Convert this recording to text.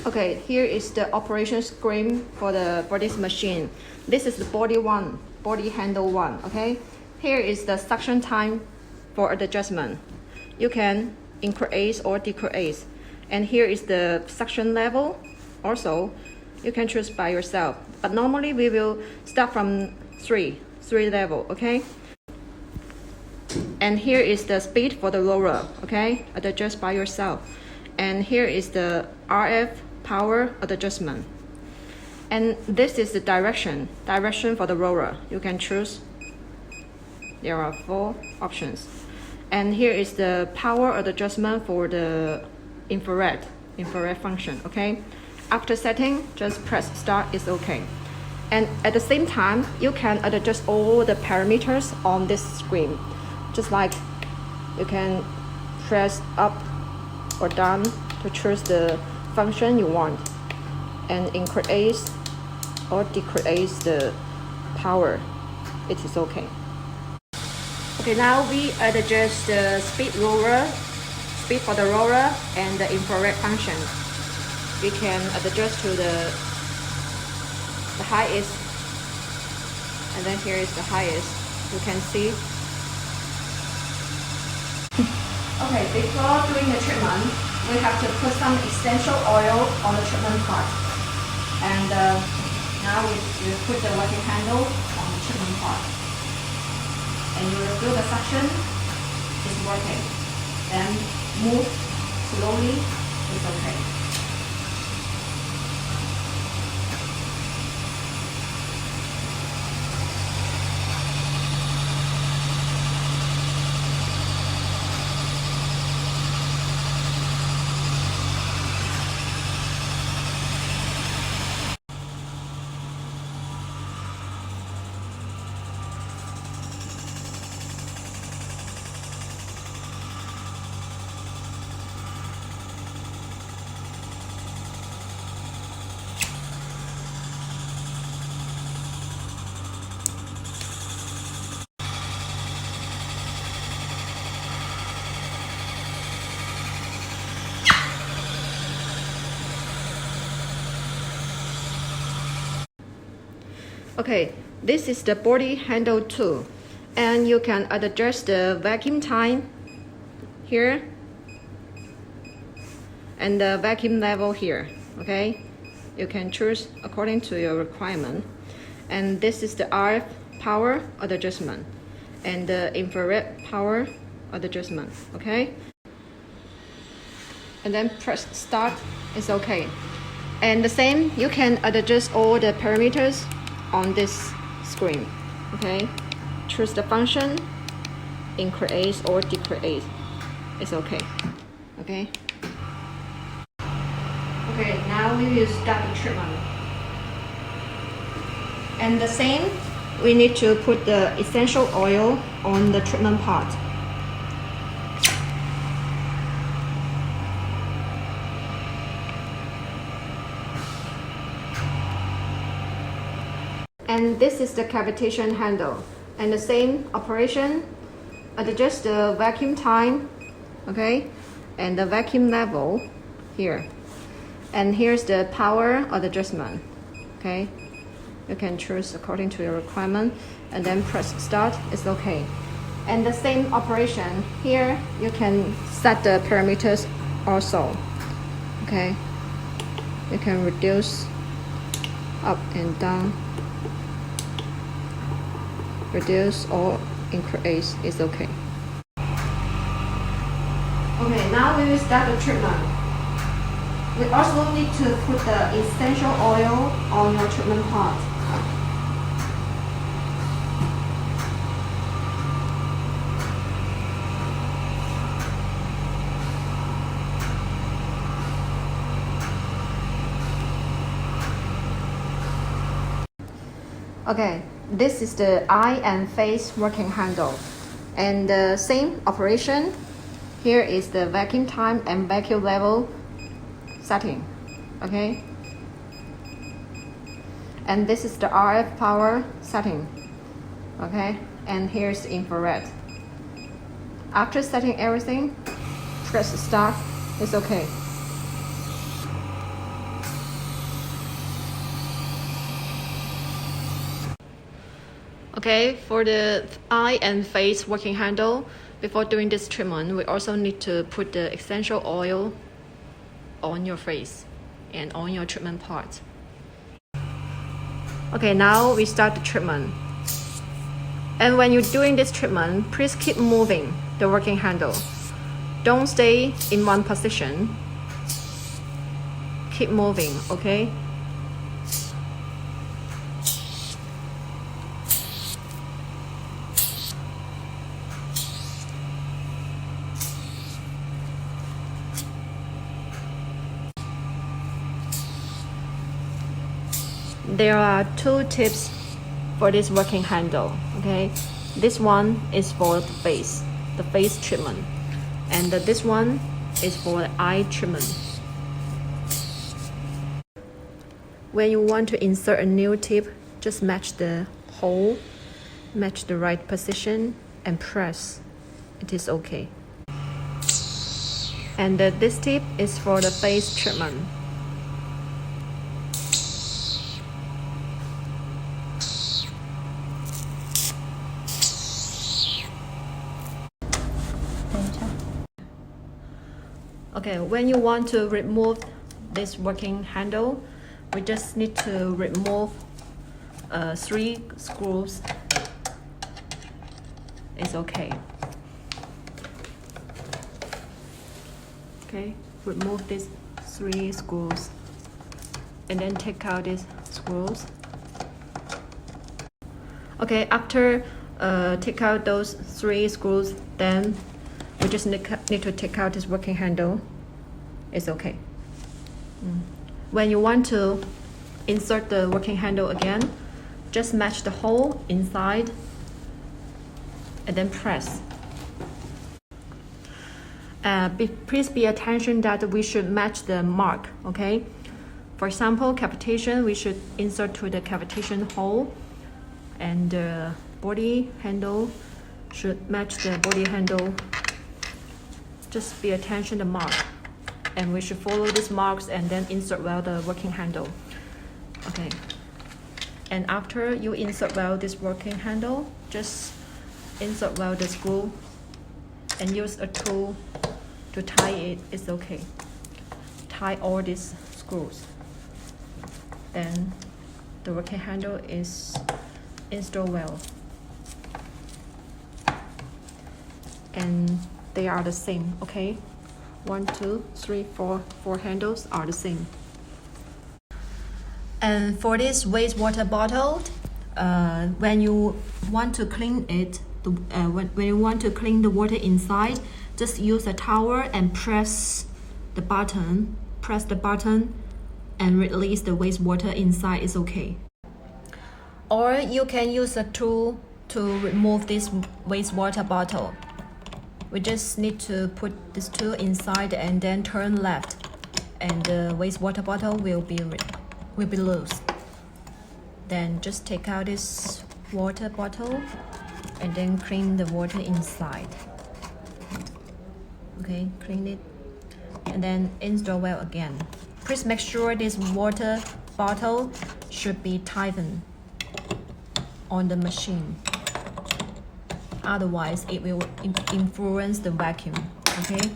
Okay, here is the operation screen for this machine. This is the body handle one. Okay, here is the suction time for adjustment. You can increase or decrease, and here is the suction level. Also, you can choose by yourself. But normally we will start from three level. Okay. And here is the speed for the roller. Okay, adjust by yourself. And here is the RF power adjustment. And this is the direction for the roller. You can choose. There are 4 options. And here is the power adjustment for the infrared function. Okay, after setting, just press start. It's okay. And at the same time, you can adjust all the parameters on this screen. Just like you can press up or down to choose the function you want, and increase or decrease the power. It is okay. Okay, now we adjust the speed for the roller and the infrared function. We can adjust to the highest, and then here is the highest. You can see. Okay, before doing the treatment, we have to put some essential oil on the treatment part. And now we put the working handle on the treatment part. And you will feel the suction is working. Then move slowly, it's okay. Okay, this is the body handle tool, and you can adjust the vacuum time here and the vacuum level here. Okay, you can choose according to your requirement. And this is the RF power adjustment and the infrared power adjustment. Okay, and then press start. It's okay. And the same, you can adjust all the parameters on this screen. Okay, choose the function, increase or decrease. It's okay. Okay. Okay, now we will start the treatment. And the same, we need to put the essential oil on the treatment part. And this is the cavitation handle. And the same operation, adjust the vacuum time, okay, and the vacuum level here. And here's the power adjustment, okay. You can choose according to your requirement, and then press start. It's okay. And the same operation here, you can set the parameters also, okay. You can reduce up and down. Reduce or increase is okay. Okay, now we will start the treatment. We also need to put the essential oil on your treatment part. Okay, this is the eye and face working handle. And the same operation, here is the vacuum time and vacuum level setting, okay? And this is the RF power setting, okay? And here's the infrared. After setting everything, press start, it's okay. Okay, for the eye and face working handle, before doing this treatment, we also need to put the essential oil on your face and on your treatment part. Okay, now we start the treatment. And when you're doing this treatment, please keep moving the working handle. Don't stay in one position. Keep moving, okay? There are two tips for this working handle, okay? This one is for the face treatment, and this one is for the eye treatment. When you want to insert a new tip, just match the hole, match the right position, and press. It is okay. And this tip is for the face treatment. Okay, when you want to remove this working handle, we just need to remove 3 screws. It's okay. Okay, remove these 3 screws and then take out these screws. Okay, after take out those 3 screws, then we just need to take out this working handle. It's okay. When you want to insert the working handle again, just match the hole inside and then press. Please be attention that we should match the mark, okay? For example, cavitation, we should insert to the cavitation hole, and the body handle should match the body handle. Just be attention to the mark, and we should follow these marks and then insert well the working handle. Okay, and after you insert well this working handle, just insert well the screw and use a tool to tie it. It's okay. Tie all these screws, then the working handle is installed well, and they are the same. Okay, 1, 2, 3, 4 handles are the same. And for this wastewater bottle, when you want to clean it, when you want to clean the water inside, just use a towel and press the button. Press the button and release the wastewater inside. Is okay. Or you can use a tool to remove this wastewater bottle. We just need to put this tool inside and then turn left, and the wastewater bottle will be loose. Then just take out this water bottle and then clean the water inside. Okay, clean it and then install well again. Please make sure this water bottle should be tightened on the machine. Otherwise, it will influence the vacuum. Okay.